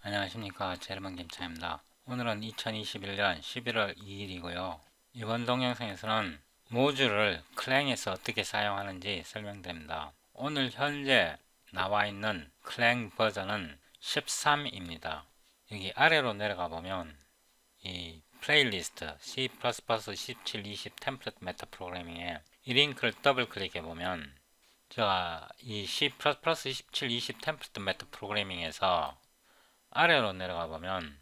안녕하십니까, 제르만 김차입니다. 오늘은 2021년 11월 2일이고요. 이번 동영상에서는 모듈을 클랭에서 어떻게 사용하는지 설명드립니다. 오늘 현재 나와 있는 클랭 버전은 13입니다. 여기 아래로 내려가 보면 이 플레이리스트 C++ 17, 20 템플릿 메타 프로그래밍에 이 링크를 더블 클릭해 보면 제가 이 C++ 17, 20 템플릿 메타 프로그래밍에서 아래로 내려가 보면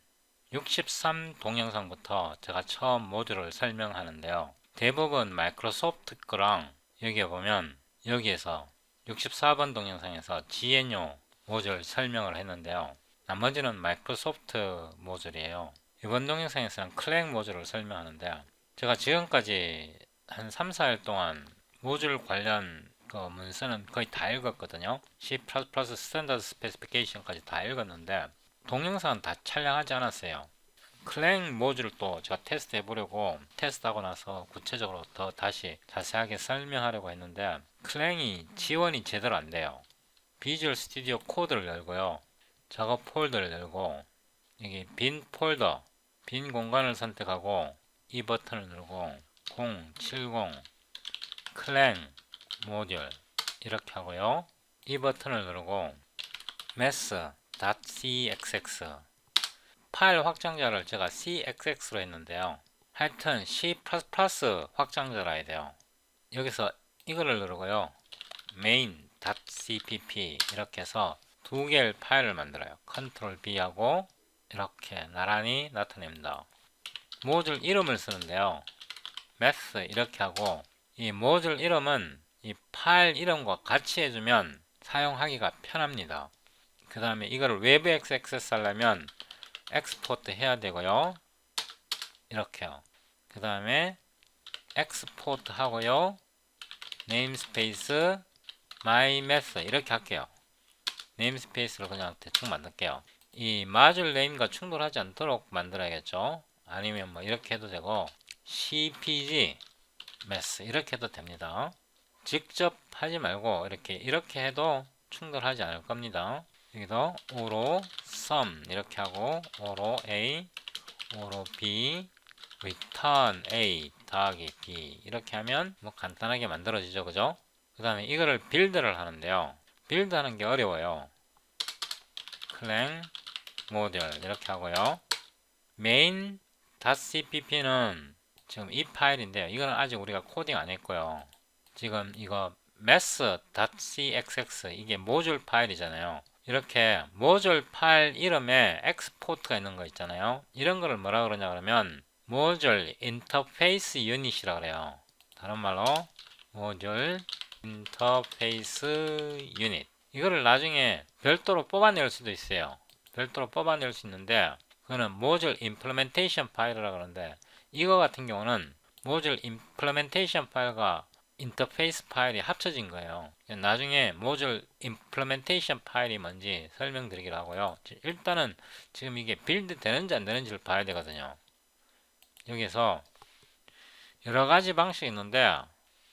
63 동영상부터 제가 처음 모듈을 설명하는데요. 대부분 마이크로소프트 거랑 여기에 보면 여기에서 64번 동영상에서 GNU 모듈 설명을 했는데요. 나머지는 마이크로소프트 모듈이에요. 이번 동영상에서는 클랭 모듈을 설명하는데 제가 지금까지 한 3, 4일 동안 모듈 관련 그 문서는 거의 다 읽었거든요. C++ 스탠다드 스페시피케이션까지 다 읽었는데 동영상은 다 촬영하지 않았어요. 클랭 모듈을 또 제가 테스트 해보려고 테스트하고 나서 구체적으로 더 다시 자세하게 설명하려고 했는데 클랭이 지원이 제대로 안 돼요. 비주얼 스튜디오 코드를 열고요. 작업 폴더를 열고 여기 빈 폴더, 빈 공간을 선택하고 이 버튼을 누르고 070 클랭 모듈 이렇게 하고요. 이 버튼을 누르고 math.cxx 파일 확장자를 제가 cxx로 했는데요. 하여튼 C++ 확장자라 해야 돼요. 여기서 이거를 누르고요. main.cpp 이렇게 해서 두 개의 파일을 만들어요. 컨트롤 B하고 이렇게 나란히 나타냅니다. 모듈 이름을 쓰는데요. math 이렇게 하고 이 모듈 이름은 이 파일 이름과 같이 해주면 사용하기가 편합니다. 그 다음에 이거를 외부에서 액세스하려면 엑스포트 해야 되고요. 이렇게요. 그 다음에 엑스포트 하고요. 네임스페이스 my method 이렇게 할게요. 네임스페이스를 그냥 대충 만들게요. 이 마듈 네임과 충돌하지 않도록 만들어야겠죠. 아니면 뭐 이렇게 해도 되고 cpg meth 이렇게 해도 됩니다. 직접 하지 말고 이렇게 해도 충돌하지 않을 겁니다. 여기도 오로 sum 이렇게 하고 오로 a 오로 b return a 더하기 b 이렇게 하면 뭐 간단하게 만들어지죠. 그죠? 그 다음에 이거를 빌드를 하는데요. 빌드 하는 게 어려워요. 클랭 모듈 이렇게 하고요. main.cpp는 지금 이 파일인데요. 이거는 아직 우리가 코딩 안 했고요. 지금 이거 math.cxx 이게 모듈 파일이잖아요. 이렇게 모듈 파일 이름에 엑스포트가 있는 거 있잖아요. 이런 거를 뭐라 그러냐 그러면 모듈 인터페이스 유닛이라 그래요. 다른 말로 모듈 인터페이스 유닛 이거를 나중에 별도로 뽑아낼 수도 있어요. 별도로 뽑아낼 수 있는데 그거는 모듈 임플리멘테이션 파일이라 그러는데 이거 같은 경우는 모듈 임플리멘테이션 파일과 인터페이스 파일이 합쳐진 거예요. 나중에 모듈 임플리멘테이션 파일이 뭔지 설명드리기로 하고요. 일단은 지금 이게 빌드 되는지 안 되는지를 봐야 되거든요. 여기서 여러 가지 방식이 있는데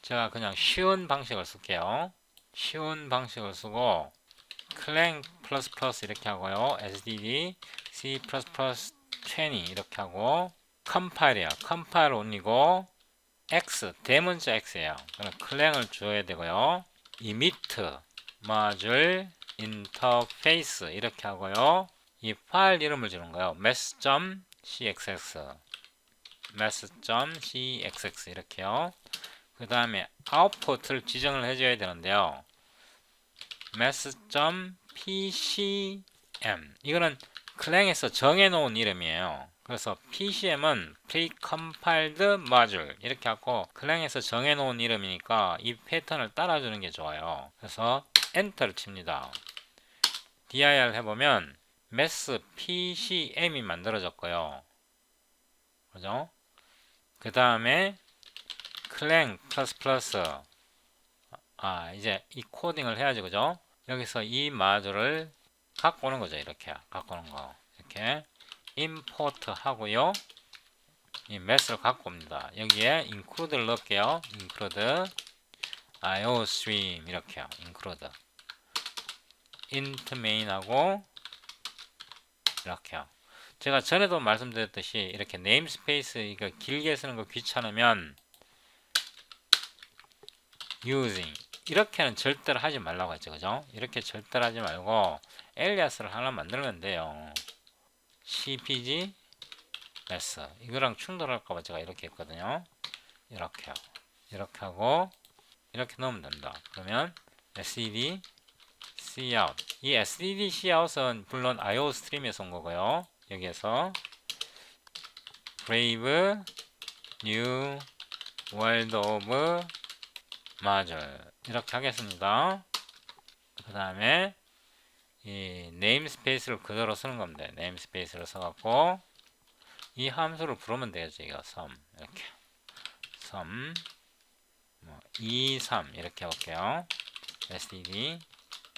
제가 그냥 쉬운 방식을 쓸게요. 쉬운 방식을 쓰고 클랭 플러스 플러스 이렇게 하고요. sdd c++ 20 이렇게 하고 컴파일이야. 컴파일 온이고 X, 대문자 X예요. 그럼 클랭을 줘야 되고요. emit, module, interface 이렇게 하고요. 이 파일 이름을 주는 거예요. math.cxx math.cxx 이렇게요. 그 다음에 아웃풋을 지정을 해줘야 되는데요. math.pcm 이거는 클랭에서 정해놓은 이름이에요. 그래서 PCM은 Precompiled Module 이렇게 하고 클랭에서 정해놓은 이름이니까 이 패턴을 따라주는 게 좋아요. 그래서 엔터를 칩니다. dir 해보면 math PCM이 만들어졌고요. 그죠? 그 다음에 클랭 플러스 플러스 이제 이 코딩을 해야지 그죠? 여기서 이 마듈을 갖고 오는 거죠. 이렇게 갖고 오는 거 이렇게 임포트 하고요. 이 math를 갖고 옵니다. 여기에 include를 넣을게요. include iostream 이렇게요. include int main하고 이렇게요. 제가 전에도 말씀드렸듯이 이렇게 네임스페이스 이거 길게 쓰는 거 귀찮으면 using 이렇게는 절대로 하지 말라고 했죠. 그죠? 이렇게 절대로 하지 말고 엘리아스를 하나 만들면 돼요. cpg s 이거랑 충돌할까봐 제가 이렇게 했거든요. 이렇게요. 이렇게 하고 이렇게 넣으면 된다. 그러면 sed cout 이 sed cout은 물론 io 스트림에서 온 거고요. 여기에서 brave new world of module 이렇게 하겠습니다. 그 다음에 이 네임스페이스를 그대로 쓰는 겁니다. 네임스페이스를 써갖고 이 함수를 부르면 되겠죠. 이거 sum 이렇게 sum 2, 3 이렇게 해볼게요. std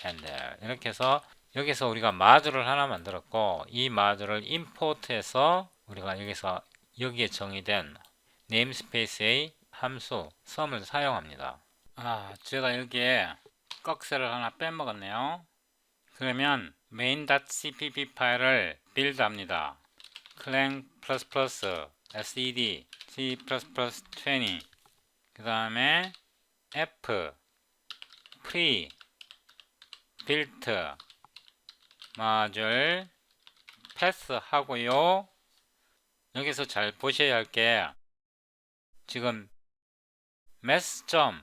and 이렇게 해서 여기서 우리가 마주를 하나 만들었고 이 마주를 임포트해서 우리가 여기에 정의된 네임스페이스의 함수 sum을 사용합니다. 제가 여기에 꺽쇠를 하나 빼먹었네요. 그러면 main.cpp 파일을 빌드합니다. clang sed c++20 그 다음에 f pre built module pass 하고요. 여기서 잘 보셔야 할 게 지금 mass.pcm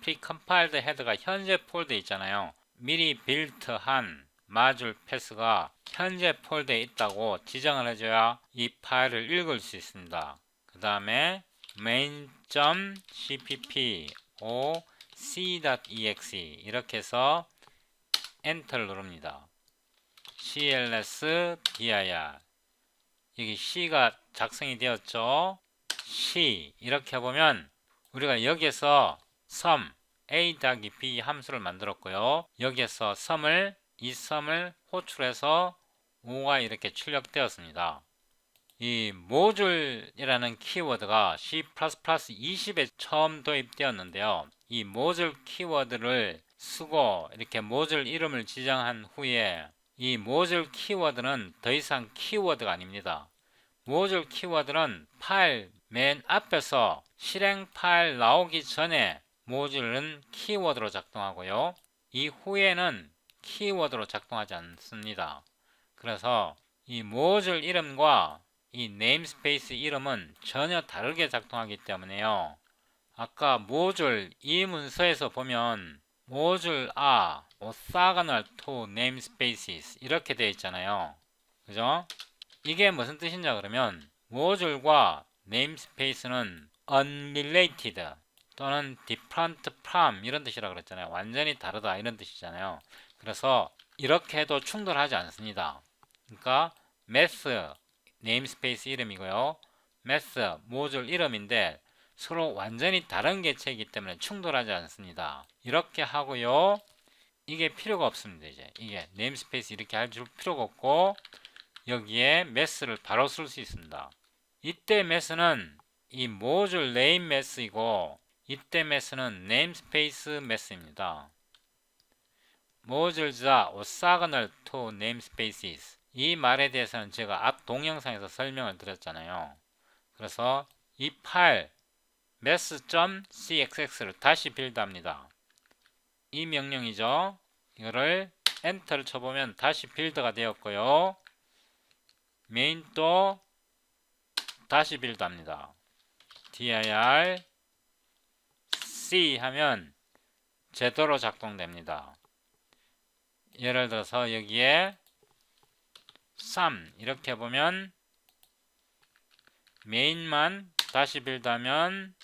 precompiled 헤더가 현재 폴더에 있잖아요. 미리 빌트한 마줄 패스가 현재 폴더에 있다고 지정을 해줘야 이 파일을 읽을 수 있습니다. 그 다음에 main.cpp o c.exe 이렇게 해서 엔터를 누릅니다. cls dir 여기 c가 작성이 되었죠. c 이렇게 해보면 우리가 여기에서 sum a-b 함수를 만들었고요. 여기에서 이 sum을 호출해서 5가 이렇게 출력되었습니다. 이 모듈이라는 키워드가 C++ 20에 처음 도입되었는데요. 이 모듈 키워드를 쓰고 이렇게 모듈 이름을 지정한 후에 이 모듈 키워드는 더 이상 키워드가 아닙니다. 모듈 키워드는 파일 맨 앞에서 실행 파일 나오기 전에 모듈은 키워드로 작동하고요. 이후에는 키워드로 작동하지 않습니다. 그래서 이 모듈 이름과 이 네임스페이스 이름은 전혀 다르게 작동하기 때문에요. 아까 모듈 이 문서에서 보면 모듈 orthogonal to namespaces 이렇게 되어 있잖아요. 그죠? 이게 무슨 뜻이냐 그러면 모듈과 네임스페이스는 unrelated 또는 different from 이런 뜻이라 그랬잖아요. 완전히 다르다 이런 뜻이잖아요. 그래서 이렇게 해도 충돌하지 않습니다. 그러니까 math 네임스페이스 이름이고요. math 모듈 이름인데 서로 완전히 다른 개체이기 때문에 충돌하지 않습니다. 이렇게 하고요. 이게 필요가 없습니다. 이게 네임스페이스 이렇게 할 필요가 없고 여기에 math를 바로 쓸 수 있습니다. 이때 math는 이 모듈 name math이고 이때 math는 namespace math입니다. modules are orthogonal to namespaces 이 말에 대해서는 제가 앞 동영상에서 설명을 드렸잖아요. 그래서 이 파일 math.cxx를 다시 빌드합니다. 이 명령이죠. 이거를 엔터를 쳐보면 다시 빌드가 되었고요. 메인도 다시 빌드합니다. dir c 하면 제대로 작동됩니다. 예를 들어서 여기에 3 이렇게 보면 메인만 다시 빌드하면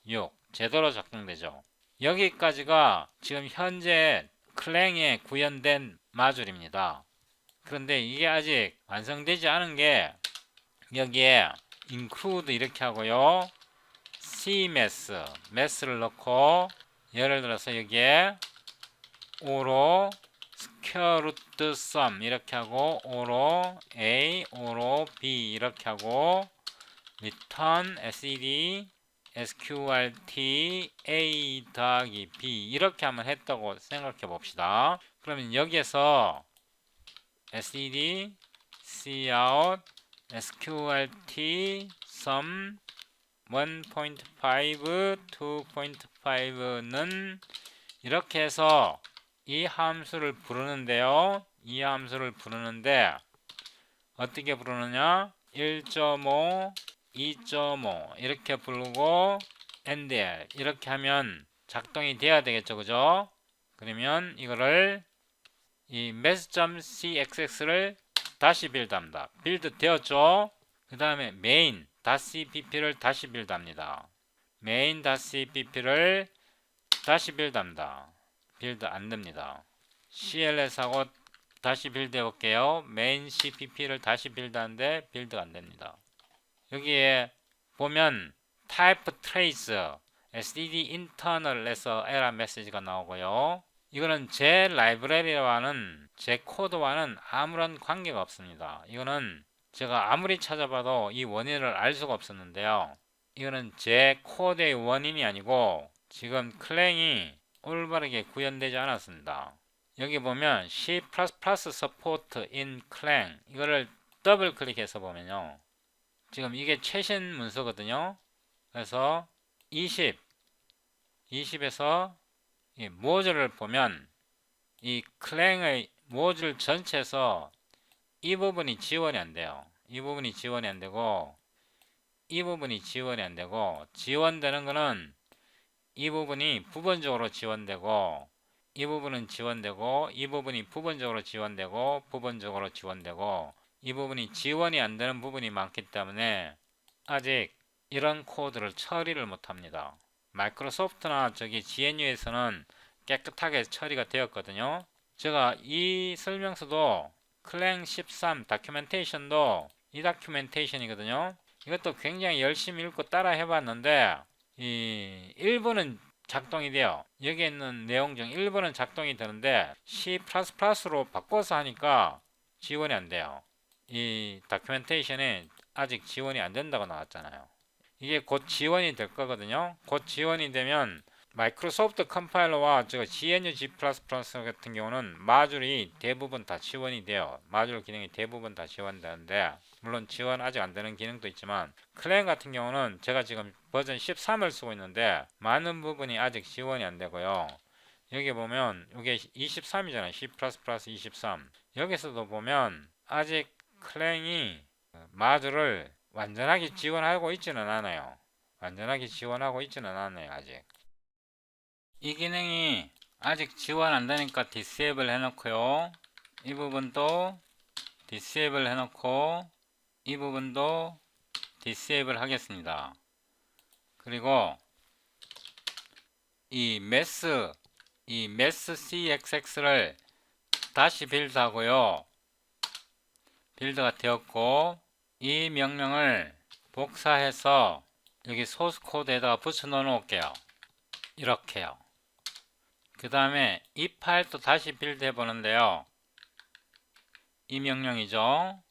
6 제대로 작동되죠. 여기까지가 지금 현재 클랭에 구현된 마줄입니다. 그런데 이게 아직 완성되지 않은 게 여기에 include 이렇게 하고요. cmass mass를 넣고 예를 들어서 여기에 o로 square root sum 이렇게 하고 o로 a o로 b 이렇게 하고 return sed sqrt a 더하기 b 이렇게 한번 했다고 생각해 봅시다. 그러면 여기에서 sed cout sqrt sum 1.5 2.5는 이렇게 해서 이 함수를 부르는데요. 이 함수를 부르는데 어떻게 부르느냐? 1.5 2.5 이렇게 부르고 NDL 이렇게 하면 작동이 돼야 되겠죠, 그죠? 그러면 이거를 이 math.cxx를 다시 빌드합니다. 빌드 되었죠? 그 다음에 main.cpp를 다시 빌드합니다. main.cpp를 다시 빌드합니다. 빌드 안됩니다. cls하고 다시 빌드 해볼게요. main cpp를 다시 빌드하는데 빌드가 안됩니다. 여기에 보면 type trace std internal에서 에러 메시지가 나오고요. 이거는 제 라이브러리와는 제 코드와는 아무런 관계가 없습니다. 이거는 제가 아무리 찾아봐도 이 원인을 알 수가 없었는데요. 이거는 제 코드의 원인이 아니고 지금 클랭이 올바르게 구현되지 않았습니다. 여기 보면 C++ support in clang 이거를 더블 클릭해서 보면요. 지금 이게 최신 문서거든요. 그래서 20에서 이 모듈을 보면 이 클랭의 모듈 전체에서 이 부분이 지원이 안 돼요. 이 부분이 지원이 안 되고 이 부분이 지원이 안 되고 지원되는 거는 이 부분이 부분적으로 지원되고 이 부분은 지원되고 이 부분이 부분적으로 지원되고 부분적으로 지원되고 이 부분이 지원이 안 되는 부분이 많기 때문에 아직 이런 코드를 처리를 못합니다. 마이크로소프트나 저기 GNU에서는 깨끗하게 처리가 되었거든요. 제가 이 설명서도 클랭 13 다큐멘테이션도 이 다큐멘테이션이거든요. 이것도 굉장히 열심히 읽고 따라 해봤는데 이 일부는 작동이 돼요. 여기에 있는 내용 중 일부는 작동이 되는데 C++로 바꿔서 하니까 지원이 안 돼요. 이 다큐멘테이션에 아직 지원이 안 된다고 나왔잖아요. 이게 곧 지원이 될 거거든요. 곧 지원이 되면 마이크로소프트 컴파일러와 GNU G++ 같은 경우는 마줄이 대부분 다 지원이 돼요. 마줄 기능이 대부분 다 지원되는데 물론 지원 아직 안 되는 기능도 있지만 클랭 같은 경우는 제가 지금 버전 13을 쓰고 있는데 많은 부분이 아직 지원이 안 되고요. 여기 보면 이게 23이잖아요. C++ 23. 여기서도 보면 아직 클랭이 마줄을 완전하게 지원하고 있지는 않아요. 완전하게 지원하고 있지는 않아요. 아직. 이 기능이 아직 지원 안 되니까 디세이블 해놓고요. 이 부분도 디세이블 해놓고 이 부분도 디세이블 하겠습니다. 그리고 이 math cxx를 다시 빌드하고요. 빌드가 되었고 이 명령을 복사해서 여기 소스 코드에다가 붙여 넣어 놓을게요. 이렇게요. 그 다음에 이 파일도 다시 빌드 해 보는데요. 이 명령이죠.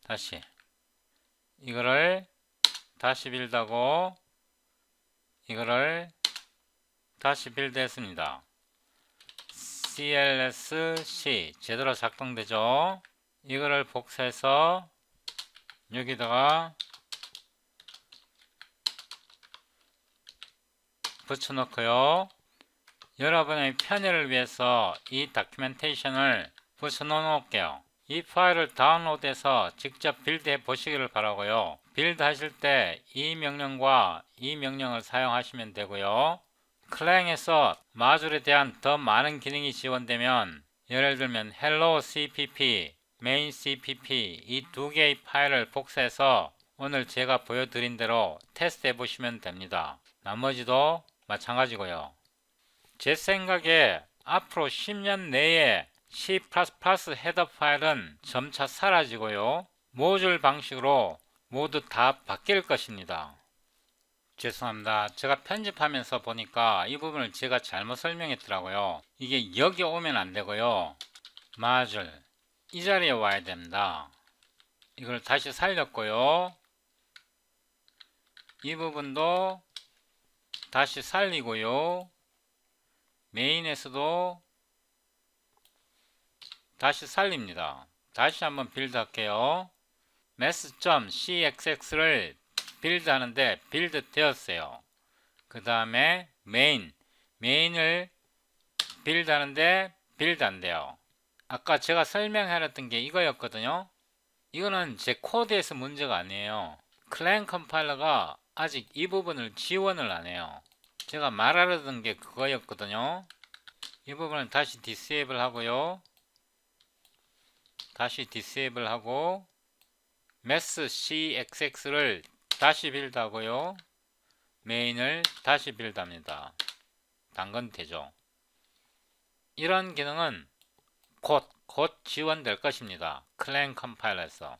다시 이거를 다시 빌드하고 이거를 다시 빌드 했습니다. clsc 제대로 작동되죠. 이거를 복사해서 여기다가 붙여 놓고요. 여러분의 편의를 위해서 이 다큐멘테이션을 붙여 놓을게요. 이 파일을 다운로드해서 직접 빌드해 보시기를 바라고요. 빌드 하실 때 이 명령과 이 명령을 사용하시면 되고요. 클랭에서 마줄에 대한 더 많은 기능이 지원되면 예를 들면 hello cpp, main cpp 이 두 개의 파일을 복사해서 오늘 제가 보여드린 대로 테스트 해 보시면 됩니다. 나머지도 마찬가지고요. 제 생각에 앞으로 10년 내에 C++ 헤더 파일은 점차 사라지고요. 모듈 방식으로 모두 다 바뀔 것입니다. 죄송합니다. 제가 편집하면서 보니까 이 부분을 제가 잘못 설명했더라고요. 이게 여기 오면 안 되고요. 마줄 이 자리에 와야 됩니다. 이걸 다시 살렸고요. 이 부분도 다시 살리고요. 메인에서도 다시 살립니다. 다시 한번 빌드 할게요. math.cxx를 빌드 하는데 빌드 되었어요. 그 다음에 메인을 빌드 하는데 빌드 안 돼요. 아까 제가 설명해놨던 게 이거였거든요. 이거는 제 코드에서 문제가 아니에요. 클랭 컴파일러가 아직 이 부분을 지원을 안 해요. 제가 말하려던 게 그거였거든요. 이 부분을 다시 디세이블 하고요. 다시 디세이블 하고 math cxx를 다시 빌드 하고요. 메인을 다시 빌드 합니다. 당근 되죠. 이런 기능은 곧 지원될 것입니다. 클랭 컴파일러에서.